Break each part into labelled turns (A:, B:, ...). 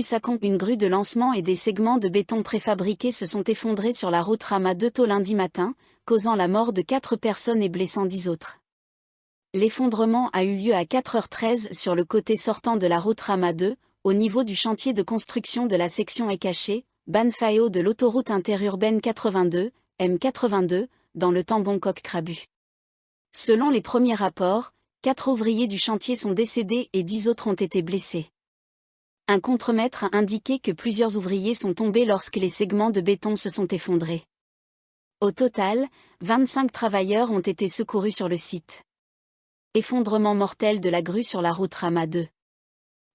A: Sakon, une grue de lancement et des segments de béton préfabriqués se sont effondrés sur la route Rama 2 tôt lundi matin, causant la mort de 4 personnes et blessant 10 autres. L'effondrement a eu lieu à 4h13 sur le côté sortant de la route Rama 2, au niveau du chantier de construction de la section Ekaché, Banfao de l'autoroute interurbaine 82, M82, dans le Tambon-Kok-Krabu. Selon les premiers rapports, 4 ouvriers du chantier sont décédés et 10 autres ont été blessés. Un contremaître a indiqué que plusieurs ouvriers sont tombés lorsque les segments de béton se sont effondrés. Au total, 25 travailleurs ont été secourus sur le site. Effondrement mortel de la grue sur la route Rama 2.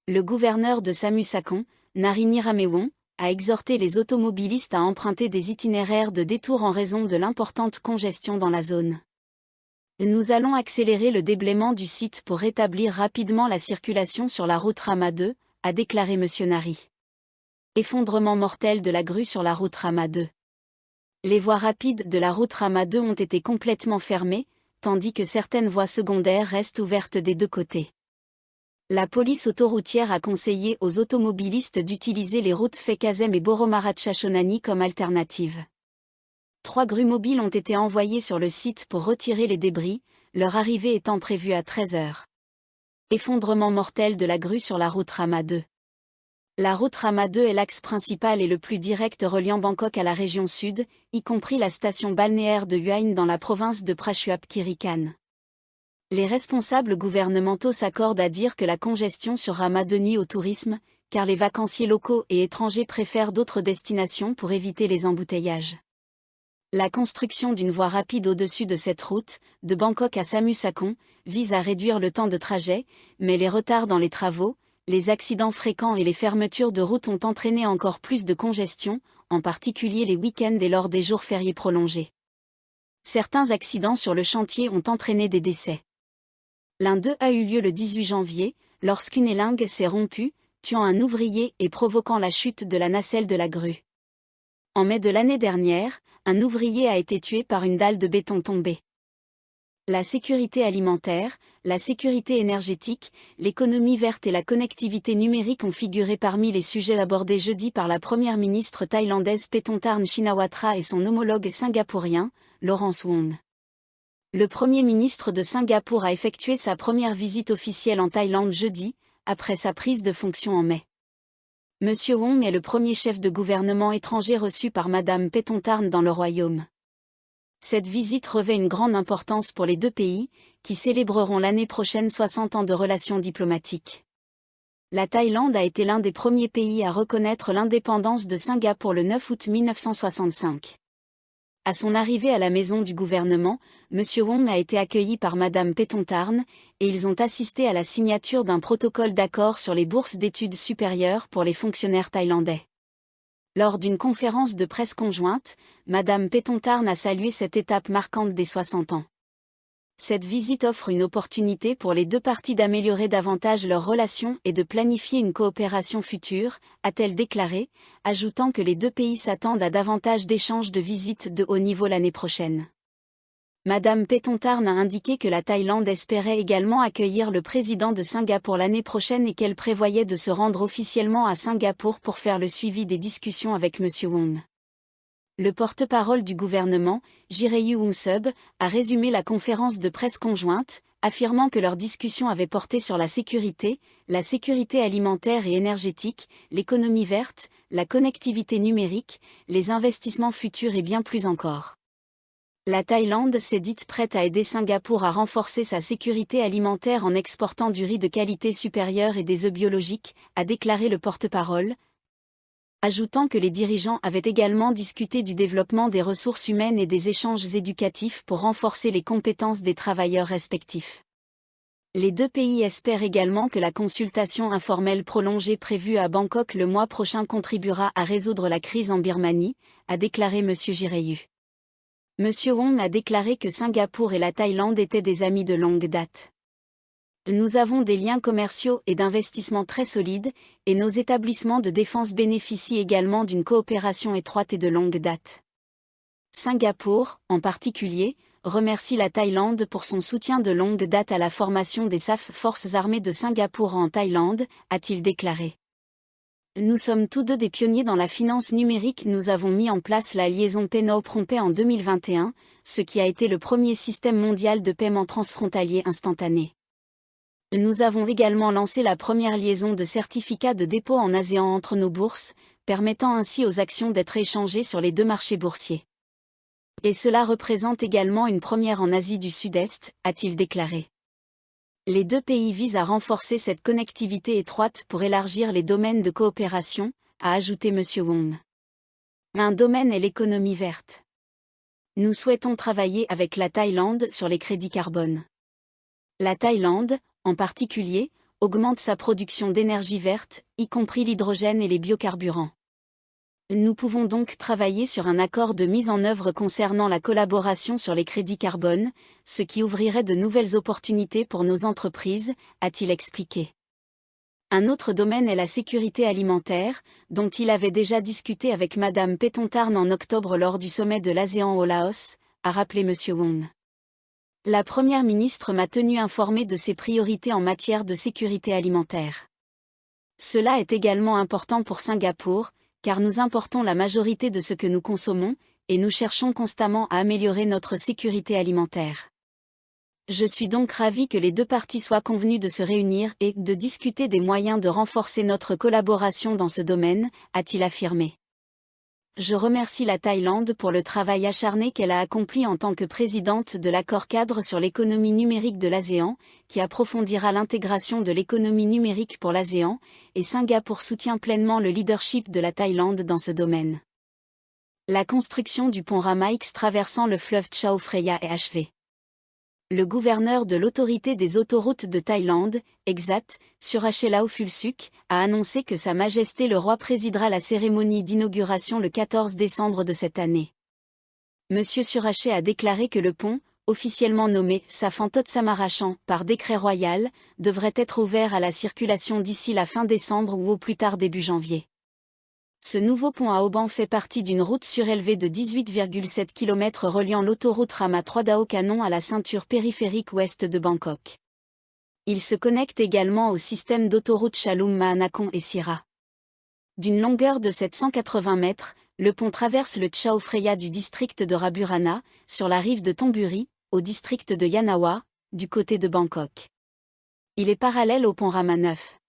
A: Le gouverneur de Sakon, Narini Ramewon, a exhorté les automobilistes à emprunter des itinéraires de détour en raison de l'importante congestion dans la zone. Nous allons accélérer le déblaiement du site pour rétablir rapidement la circulation sur la route Rama 2, a déclaré M. Nari. Effondrement mortel de la grue sur la route Rama 2. Les voies rapides de la route Rama 2 ont été complètement fermées, tandis que certaines voies secondaires restent ouvertes des deux côtés. La police autoroutière a conseillé aux automobilistes d'utiliser les routes Fekazem et Boromarat-Shashonani comme alternative. 3 grues mobiles ont été envoyées sur le site pour retirer les débris, leur arrivée étant prévue à 13h. Effondrement mortel de la grue sur la route Rama 2. La route Rama 2 est l'axe principal et le plus direct reliant Bangkok à la région sud, y compris la station balnéaire de Hua dans la province de Prachuap-Khiri Khan. Les responsables gouvernementaux s'accordent à dire que la congestion sur Rama 2 nuit au tourisme, car les vacanciers locaux et étrangers préfèrent d'autres destinations pour éviter les embouteillages. La construction d'une voie rapide au-dessus de cette route, de Bangkok à Sakon, vise à réduire le temps de trajet, mais les retards dans les travaux, les accidents fréquents et les fermetures de routes ont entraîné encore plus de congestion, en particulier les week-ends et lors des jours fériés prolongés. Certains accidents sur le chantier ont entraîné des décès. L'un d'eux a eu lieu le 18 janvier, lorsqu'une élingue s'est rompue, tuant un ouvrier et provoquant la chute de la nacelle de la grue. En mai de l'année dernière, un ouvrier a été tué par une dalle de béton tombée. La sécurité alimentaire, la sécurité énergétique, l'économie verte et la connectivité numérique ont figuré parmi les sujets abordés jeudi par la première ministre thaïlandaise Paetongtarn Shinawatra et son homologue singapourien, Lawrence Wong. Le Premier ministre de Singapour a effectué sa première visite officielle en Thaïlande jeudi, après sa prise de fonction en mai. M. Wong est le premier chef de gouvernement étranger reçu par Mme Paetongtarn dans le royaume. Cette visite revêt une grande importance pour les deux pays, qui célébreront l'année prochaine 60 ans de relations diplomatiques. La Thaïlande a été l'un des premiers pays à reconnaître l'indépendance de Singapour le 9 août 1965. À son arrivée à la maison du gouvernement, M. Wong a été accueilli par Mme Paetongtarn, et ils ont assisté à la signature d'un protocole d'accord sur les bourses d'études supérieures pour les fonctionnaires thaïlandais. Lors d'une conférence de presse conjointe, Mme Paetongtarn a salué cette étape marquante des 60 ans. Cette visite offre une opportunité pour les deux parties d'améliorer davantage leurs relations et de planifier une coopération future, a-t-elle déclaré, ajoutant que les deux pays s'attendent à davantage d'échanges de visites de haut niveau l'année prochaine. Mme Paetongtarn a indiqué que la Thaïlande espérait également accueillir le président de Singapour l'année prochaine et qu'elle prévoyait de se rendre officiellement à Singapour pour faire le suivi des discussions avec M. Wong. Le porte-parole du gouvernement, Jirayu Wongsup, a résumé la conférence de presse conjointe, affirmant que leurs discussions avaient porté sur la sécurité alimentaire et énergétique, l'économie verte, la connectivité numérique, les investissements futurs et bien plus encore. La Thaïlande s'est dite prête à aider Singapour à renforcer sa sécurité alimentaire en exportant du riz de qualité supérieure et des œufs biologiques, a déclaré le porte-parole, ajoutant que les dirigeants avaient également discuté du développement des ressources humaines et des échanges éducatifs pour renforcer les compétences des travailleurs respectifs. Les deux pays espèrent également que la consultation informelle prolongée prévue à Bangkok le mois prochain contribuera à résoudre la crise en Birmanie, a déclaré M. Jirayu. M. Wong a déclaré que Singapour et la Thaïlande étaient des amis de longue date. Nous avons des liens commerciaux et d'investissement très solides, et nos établissements de défense bénéficient également d'une coopération étroite et de longue date. Singapour, en particulier, remercie la Thaïlande pour son soutien de longue date à la formation des SAF Forces armées de Singapour en Thaïlande, a-t-il déclaré. Nous sommes tous deux des pionniers dans la finance numérique. Nous avons mis en place la liaison Phnom Penh en 2021, ce qui a été le premier système mondial de paiement transfrontalier instantané. Nous avons également lancé la première liaison de certificats de dépôt en ASEAN entre nos bourses, permettant ainsi aux actions d'être échangées sur les deux marchés boursiers. Et cela représente également une première en Asie du Sud-Est, a-t-il déclaré. Les deux pays visent à renforcer cette connectivité étroite pour élargir les domaines de coopération, a ajouté M. Wong. Un domaine est l'économie verte. Nous souhaitons travailler avec la Thaïlande sur les crédits carbone. La Thaïlande, en particulier, augmente sa production d'énergie verte, y compris l'hydrogène et les biocarburants. Nous pouvons donc travailler sur un accord de mise en œuvre concernant la collaboration sur les crédits carbone, ce qui ouvrirait de nouvelles opportunités pour nos entreprises, a-t-il expliqué. Un autre domaine est la sécurité alimentaire, dont il avait déjà discuté avec Madame Paetongtarn en octobre lors du sommet de l'ASEAN au Laos, a rappelé M. Wong. La Première ministre m'a tenu informé de ses priorités en matière de sécurité alimentaire. Cela est également important pour Singapour, car nous importons la majorité de ce que nous consommons, et nous cherchons constamment à améliorer notre sécurité alimentaire. Je suis donc ravi que les deux parties soient convenues de se réunir et de discuter des moyens de renforcer notre collaboration dans ce domaine, a-t-il affirmé. Je remercie la Thaïlande pour le travail acharné qu'elle a accompli en tant que présidente de l'accord-cadre sur l'économie numérique de l'ASEAN, qui approfondira l'intégration de l'économie numérique pour l'ASEAN, et Singapour soutient pleinement le leadership de la Thaïlande dans ce domaine. La construction du pont Rama X traversant le fleuve Chao Phraya est achevée. Le gouverneur de l'autorité des autoroutes de Thaïlande, EXAT, Surachate Laophulsuc, a annoncé que Sa Majesté le Roi présidera la cérémonie d'inauguration le 14 décembre de cette année. Monsieur Surachate a déclaré que le pont, officiellement nommé Safantot Samarachan par décret royal, devrait être ouvert à la circulation d'ici la fin décembre ou au plus tard début janvier. Ce nouveau pont à Oban fait partie d'une route surélevée de 18,7 km reliant l'autoroute Rama 3 Dao Canon à la ceinture périphérique ouest de Bangkok. Il se connecte également au système d'autoroute Chalum Mahanakon et Sira. D'une longueur de 780 mètres, le pont traverse le Chao Phraya du district de Raburana, sur la rive de Thonburi, au district de Yanawa, du côté de Bangkok. Il est parallèle au pont Rama 9.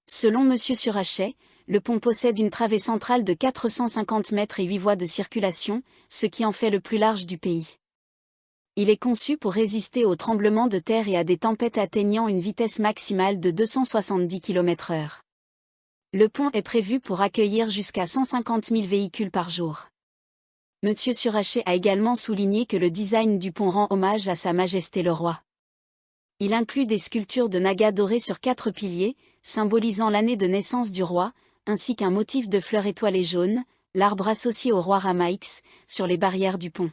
A: Selon M. Surachate, le pont possède une travée centrale de 450 mètres et 8 voies de circulation, ce qui en fait le plus large du pays. Il est conçu pour résister aux tremblements de terre et à des tempêtes atteignant une vitesse maximale de 270 km/h. Le pont est prévu pour accueillir jusqu'à 150 000 véhicules par jour. M. Surachate a également souligné que le design du pont rend hommage à Sa Majesté le Roi. Il inclut des sculptures de Naga dorées sur 4 piliers, symbolisant l'année de naissance du roi, ainsi qu'un motif de fleurs étoilées jaunes, l'arbre associé au roi Rama X, sur les barrières du pont.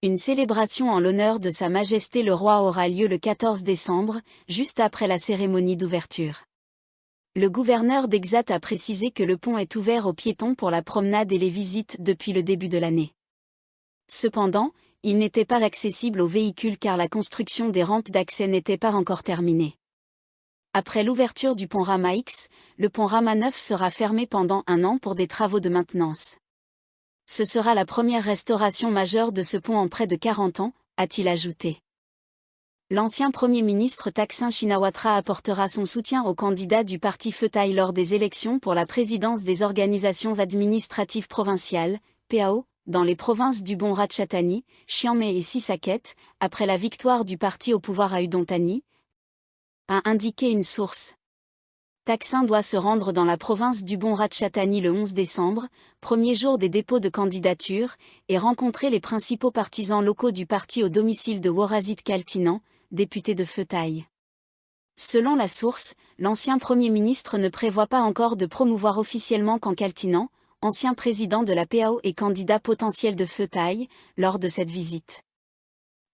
A: Une célébration en l'honneur de Sa Majesté le Roi aura lieu le 14 décembre, juste après la cérémonie d'ouverture. Le gouverneur d'Exat a précisé que le pont est ouvert aux piétons pour la promenade et les visites depuis le début de l'année. Cependant, il n'était pas accessible aux véhicules car la construction des rampes d'accès n'était pas encore terminée. Après l'ouverture du pont Rama X, le pont Rama 9 sera fermé pendant 1 an pour des travaux de maintenance. Ce sera la première restauration majeure de ce pont en près de 40 ans, a-t-il ajouté. L'ancien Premier ministre Thaksin Shinawatra apportera son soutien au candidat du parti Pheu Thai lors des élections pour la présidence des organisations administratives provinciales, PAO, dans les provinces du Bon Ratchathani, Chiang Mai et Sisaket, après la victoire du parti au pouvoir à Udon Thani, a indiqué une source. Thaksin doit se rendre dans la province du Bon Ratchathani le 11 décembre, premier jour des dépôts de candidature, et rencontrer les principaux partisans locaux du parti au domicile de Worasit Kaltinan, député de Pheu Thai. Selon la source, l'ancien Premier ministre ne prévoit pas encore de promouvoir officiellement Kham Kaltinan, ancien président de la PAO et candidat potentiel de Pheu Thai, lors de cette visite.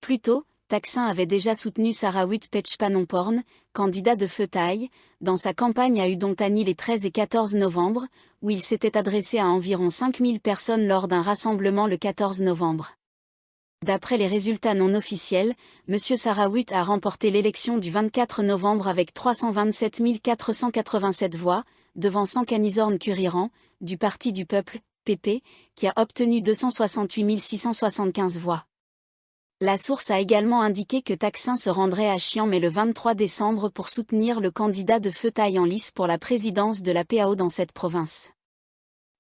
A: Plus tôt, Thaksin avait déjà soutenu Sarawit Phechpanongporn, candidat de Pheu Thai, dans sa campagne à Udon Thani les 13 et 14 novembre, où il s'était adressé à environ 5000 personnes lors d'un rassemblement le 14 novembre. D'après les résultats non officiels, M. Sarawit a remporté l'élection du 24 novembre avec 327 487 voix, devançant Canisorn Curiran, du Parti du Peuple, PP, qui a obtenu 268 675 voix. La source a également indiqué que Taksin se rendrait à Chiamé le 23 décembre pour soutenir le candidat de Feutaï en lice pour la présidence de la PAO dans cette province.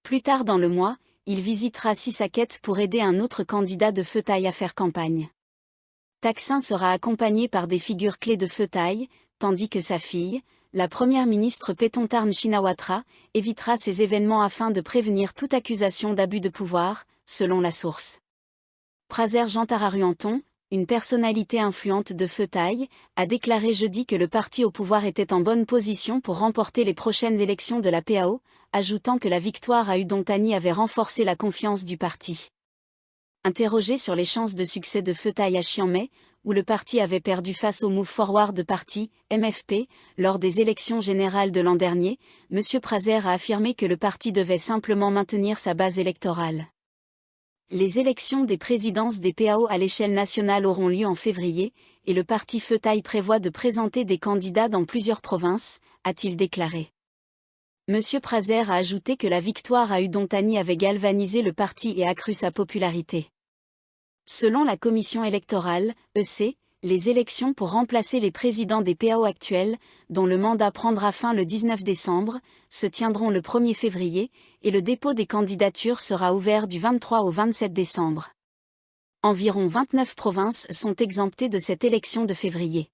A: Plus tard dans le mois, il visitera Sissaket pour aider un autre candidat de Feutaï à faire campagne. Taksin sera accompagné par des figures clés de Feutaï, tandis que sa fille, la première ministre Pétontarn Shinawatra, évitera ces événements afin de prévenir toute accusation d'abus de pouvoir, selon la source. Praser Jantararuanton, une personnalité influente de Feutaï, a déclaré jeudi que le parti au pouvoir était en bonne position pour remporter les prochaines élections de la PAO, ajoutant que la victoire à Udontani avait renforcé la confiance du parti. Interrogé sur les chances de succès de Feutaï à Chiamé, où le parti avait perdu face au Move Forward Party, MFP, lors des élections générales de l'an dernier, M. Praser a affirmé que le parti devait simplement maintenir sa base électorale. Les élections des présidences des PAO à l'échelle nationale auront lieu en février, et le parti Feutaï prévoit de présenter des candidats dans plusieurs provinces, a-t-il déclaré. M. Praser a ajouté que la victoire à Udontani avait galvanisé le parti et accru sa popularité. Selon la commission électorale, EC, les élections pour remplacer les présidents des PAO actuels, dont le mandat prendra fin le 19 décembre, se tiendront le 1er février, et le dépôt des candidatures sera ouvert du 23 au 27 décembre. Environ 29 provinces sont exemptées de cette élection de février.